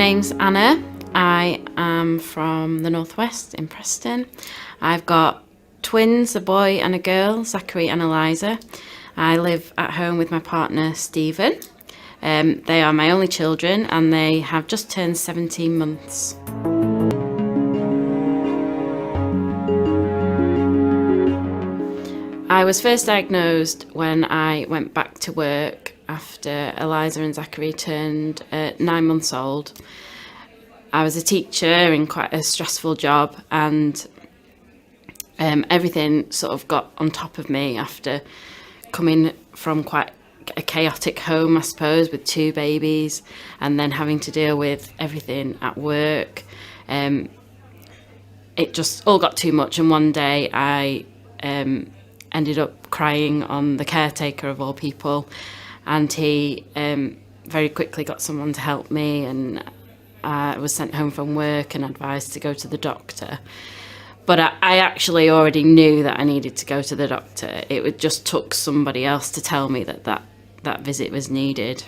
name's Anna. I am from the Northwest in Preston. I've got twins, a boy and a girl, Zachary and Eliza. I live at home with my partner Stephen. They are my only children and they have just turned 17 months. I was first diagnosed when I went back to work after Eliza and Zachary turned 9 months old. I was a teacher in quite a stressful job, and everything sort of got on top of me after coming from quite a chaotic home, I suppose, with 2 babies, and then having to deal with everything at work. It just all got too much, and one day I ended up crying on the caretaker of all people, and he very quickly got someone to help me, and I was sent home from work and advised to go to the doctor. But I actually already knew that I needed to go to the doctor. It just took somebody else to tell me that visit was needed.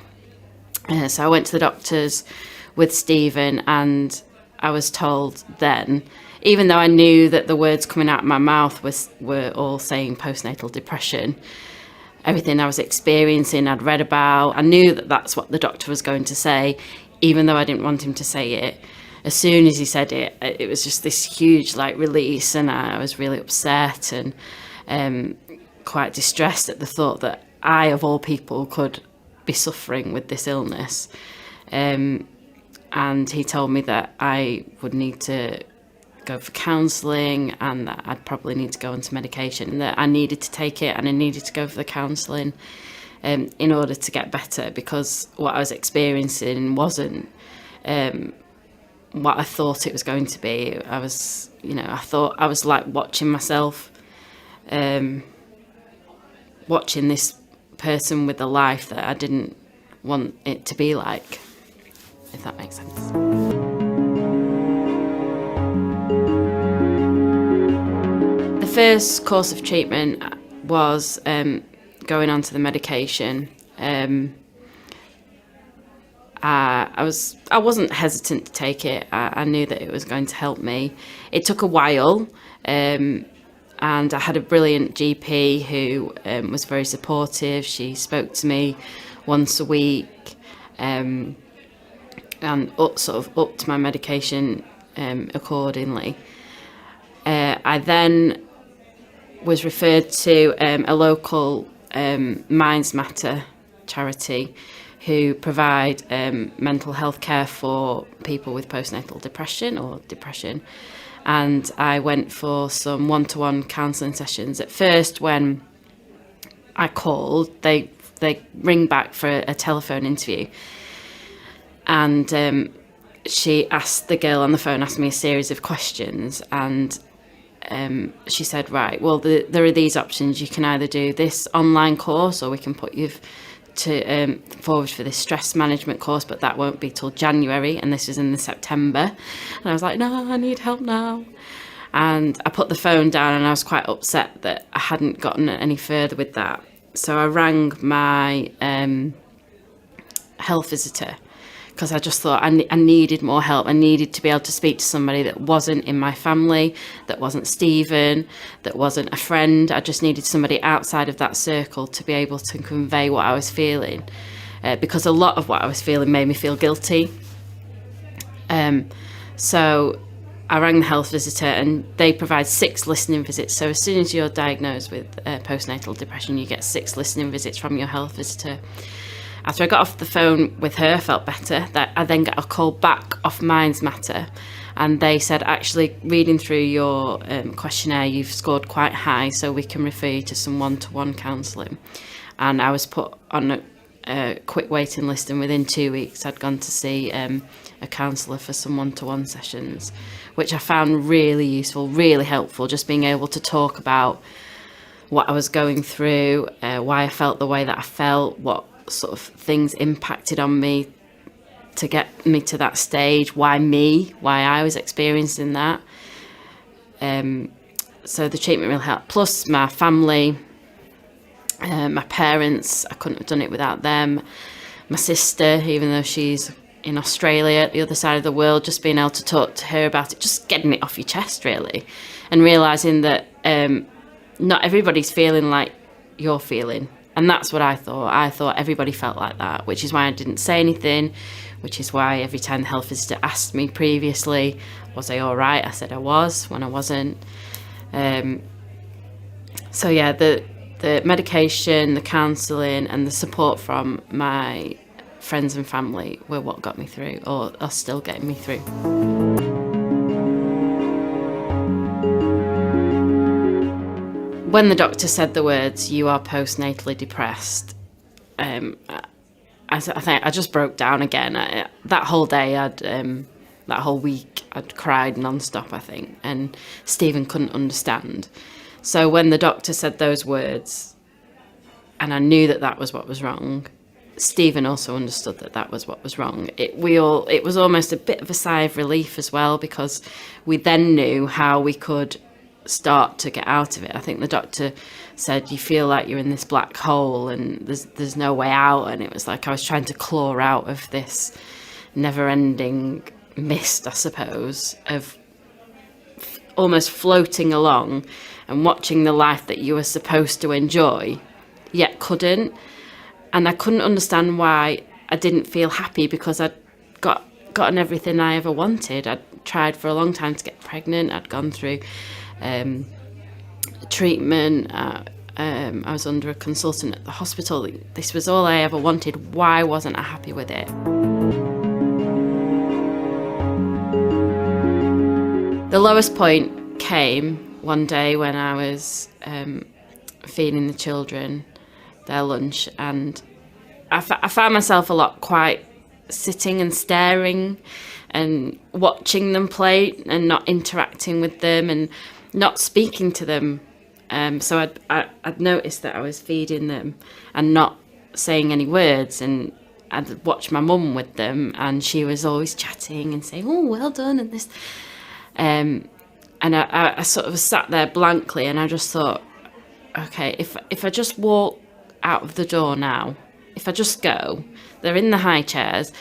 So I went to the doctors with Stephen, and I was told then, even though I knew that the words coming out of my mouth were all saying postnatal depression, everything I was experiencing I'd read about, I knew that that's what the doctor was going to say, even though I didn't want him to say it. As soon as he said it, it was just this huge release, and I was really upset and quite distressed at the thought that I, of all people, could be suffering with this illness. And he told me that I would need to go for counselling, and that I'd probably need to go onto medication, and that I needed to take it and I needed to go for the counselling in order to get better, because what I was experiencing wasn't what I thought it was going to be. I thought I was like watching myself, watching this person with a life that I didn't want it to be like, if that makes sense. The first course of treatment was going on to the medication. I wasn't hesitant to take it. I knew that it was going to help me. It took a while, and I had a brilliant GP who was very supportive. She spoke to me once a week, and sort of upped my medication accordingly. I then was referred to a local Minds Matter charity who provide mental health care for people with postnatal depression or depression. And I went for some one-to-one counselling sessions. At first, when I called, they ring back for a telephone interview. And the girl on the phone asked me a series of questions, and she said, right, well, there are these options. You can either do this online course, or we can put you forward for this stress management course, but that won't be till January, and this is in September. And I was like, no, I need help now. And I put the phone down, and I was quite upset that I hadn't gotten any further with that. So I rang my health visitor, because I just thought I needed more help. I needed to be able to speak to somebody that wasn't in my family, that wasn't Stephen, that wasn't a friend. I just needed somebody outside of that circle to be able to convey what I was feeling, because a lot of what I was feeling made me feel guilty. So I rang the health visitor, and they provide 6 listening visits. So as soon as you're diagnosed with postnatal depression, you get 6 listening visits from your health visitor. After I got off the phone with her, I felt better. I then got a call back off Minds Matter, and they said, actually, reading through your questionnaire, you've scored quite high, so we can refer you to some one-to-one counselling. And I was put on a quick waiting list, and within 2 weeks I'd gone to see a counsellor for some one-to-one sessions, which I found really useful, really helpful, just being able to talk about what I was going through, why I felt the way that I felt, what sort of things impacted on me to get me to that stage, why I was experiencing that. So the treatment really helped. Plus my family, my parents, I couldn't have done it without them. My sister, even though she's in Australia, the other side of the world, just being able to talk to her about it, just getting it off your chest, really, and realising that not everybody's feeling like you're feeling. And that's what I thought. I thought everybody felt like that, which is why I didn't say anything, which is why every time the health visitor asked me previously, was I all right? I said I was when I wasn't. So yeah, the medication, the counselling and the support from my friends and family were what got me through, or are still getting me through. When the doctor said the words, "You are postnatally depressed," I think I just broke down again. That whole day, that whole week, I'd cried non-stop, I think, and Stephen couldn't understand. So when the doctor said those words, and I knew that that was what was wrong, Stephen also understood that that was what was wrong. It was almost a bit of a sigh of relief as well, because we then knew how we could start to get out of it. I think the doctor said, you feel like you're in this black hole and there's no way out, and it was like I was trying to claw out of this never-ending mist, I suppose, of almost floating along and watching the life that you were supposed to enjoy, yet couldn't. And I couldn't understand why I didn't feel happy, because I'd gotten everything I ever wanted. I'd tried for a long time to get pregnant. I'd gone through treatment. I was under a consultant at the hospital. This was all I ever wanted. Why wasn't I happy with it? The lowest point came one day when I was feeding the children their lunch, and I found myself a lot quite sitting and staring and watching them play and not interacting with them and not speaking to them. So I'd noticed that I was feeding them and not saying any words, and I'd watch my mum with them, and she was always chatting and saying, "Oh, well done," and this. And I sort of sat there blankly, and I just thought, okay, if I just walk out of the door now, if I just go, they're in the high chairs,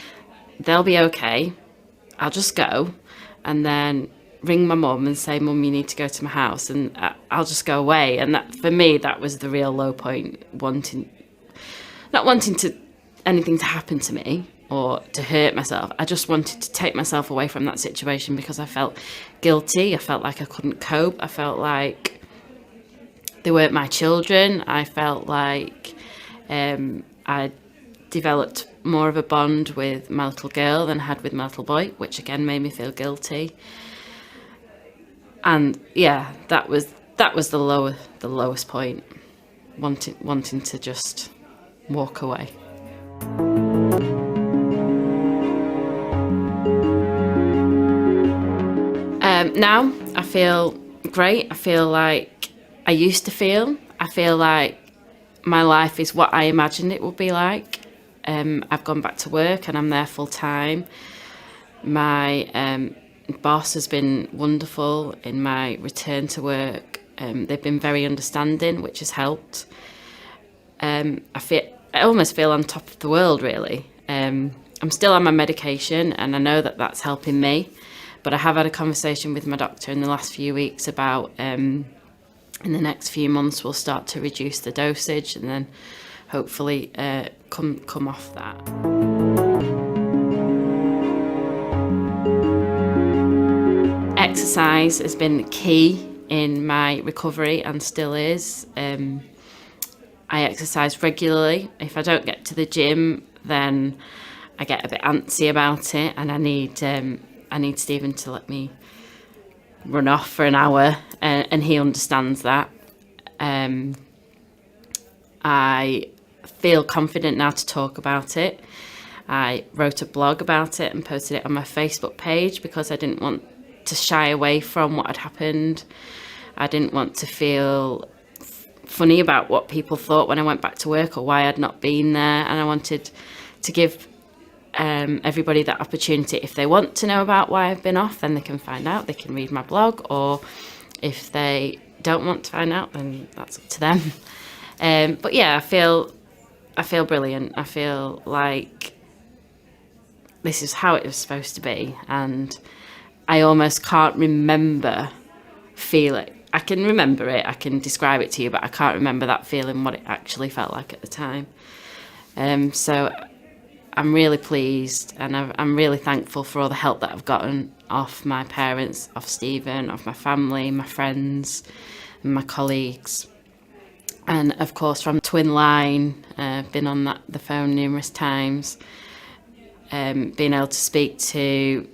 they'll be okay. I'll just go, and then ring my mum and say, "Mum, you need to go to my house," and I'll just go away. And that, for me, that was the real low point. Not wanting anything to happen to me or to hurt myself. I just wanted to take myself away from that situation, because I felt guilty. I felt like I couldn't cope. I felt like they weren't my children. I felt like I developed more of a bond with my little girl than I had with my little boy, which again made me feel guilty. And yeah, that was the lowest point, wanting to just walk away. Now I feel great. I feel like I used to feel. I feel like my life is what I imagined it would be like. I've gone back to work and I'm there full time. My boss has been wonderful in my return to work. They've been very understanding, which has helped. I almost feel on top of the world, really. I'm still on my medication, and I know that that's helping me. But I have had a conversation with my doctor in the last few weeks about in the next few months we'll start to reduce the dosage, and then hopefully come off that. Exercise has been key in my recovery and still is. I exercise regularly. If I don't get to the gym, then I get a bit antsy about it, and I need Stephen to let me run off for an hour, and he understands that. I feel confident now to talk about it. I wrote a blog about it and posted it on my Facebook page, because I didn't want to shy away from what had happened. I didn't want to feel funny about what people thought when I went back to work, or why I'd not been there, and I wanted to give everybody that opportunity. If they want to know about why I've been off, then they can find out. They can read my blog, or if they don't want to find out, then that's up to them. But yeah, I feel brilliant. I feel like this is how it was supposed to be. And I almost can't remember feeling. I can remember it, I can describe it to you, but I can't remember that feeling, what it actually felt like at the time. So I'm really pleased, and I'm really thankful for all the help that I've gotten off my parents, off Stephen, off my family, my friends, and my colleagues. And of course from Twin Line, been on the phone numerous times, being able to speak to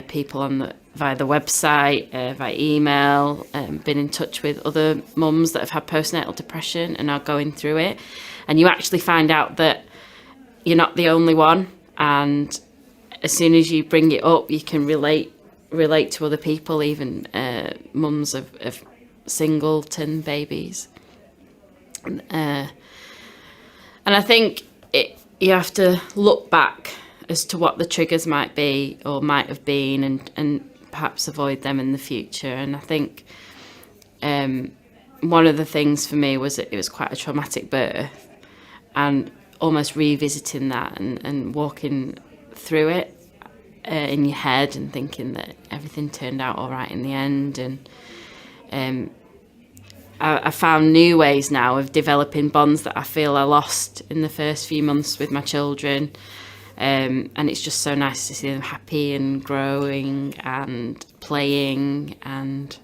people via the website, via email, been in touch with other mums that have had postnatal depression and are going through it. And you actually find out that you're not the only one. And as soon as you bring it up, you can relate to other people, even mums of singleton babies. And I think you have to look back as to what the triggers might be or might have been, and perhaps avoid them in the future. And I think one of the things for me was that it was quite a traumatic birth, and almost revisiting that and walking through it in your head and thinking that everything turned out all right in the end. And I found new ways now of developing bonds that I feel I lost in the first few months with my children. And it's just so nice to see them happy and growing and playing and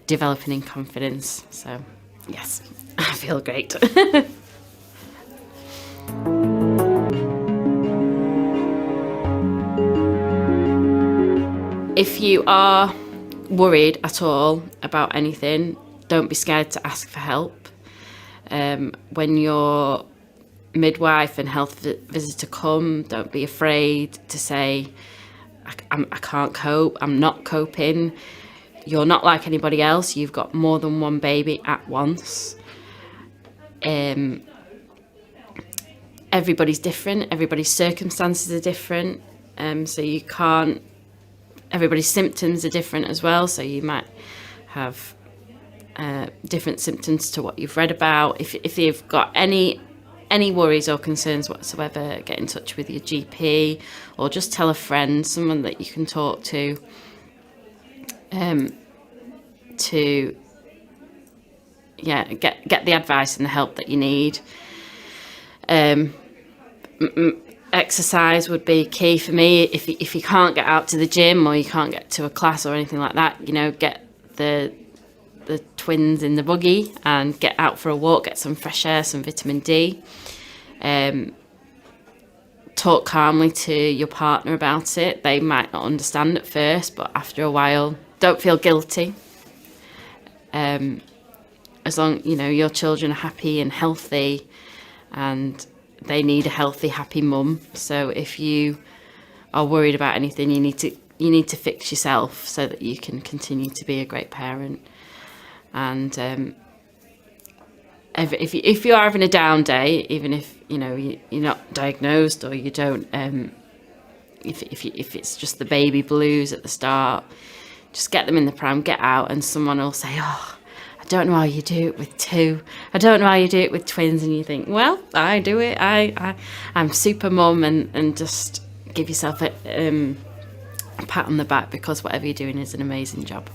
developing in confidence. So yes, I feel great. If you are worried at all about anything, don't be scared to ask for help. When your midwife and health visitor come, don't be afraid to say, I can't cope, I'm not coping. You're not like anybody else, you've got more than one baby at once. Everybody's different, everybody's circumstances are different, so you can't, everybody's symptoms are different as well, so you might have different symptoms to what you've read about. If you've got any worries or concerns whatsoever, get in touch with your GP, or just tell a friend, someone that you can talk to get the advice and the help that you need. Exercise would be key for me. If you can't get out to the gym, or you can't get to a class or anything like that, get the twins in the buggy and get out for a walk, get some fresh air, some vitamin D. Talk calmly to your partner about it. They might not understand at first, but after a while, don't feel guilty. As long your children are happy and healthy, and they need a healthy, happy mum. So if you are worried about anything, you need to fix yourself so that you can continue to be a great parent. And if you are having a down day, even if you're not diagnosed, or you don't, if it's just the baby blues at the start, just get them in the pram, get out, and someone will say, "Oh, I don't know how you do it with two. I don't know how you do it with twins." And you think, well, I do it. I'm super mum, and just give yourself a pat on the back, because whatever you're doing is an amazing job.